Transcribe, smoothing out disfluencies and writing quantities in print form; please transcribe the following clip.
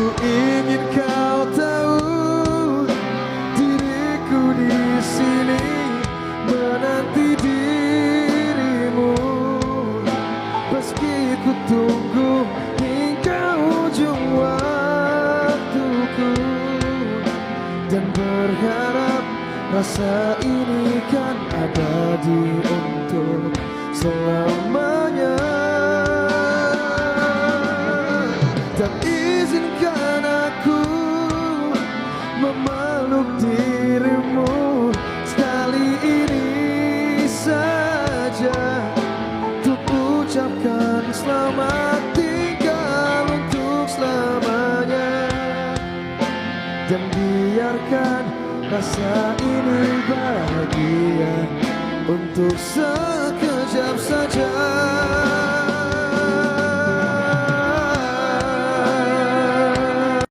Ku ingin kau tahu diriku di sini menanti dirimu, meski ku tunggu hingga ujung waktuku, dan berharap rasa ini kan abadi untuk selamanya. Dan izinkan aku memeluk dirimu sekali ini saja, untuk ucapkan selamat tinggal untuk selamanya, dan biarkan rasa ini bahagia untuk sekejap saja.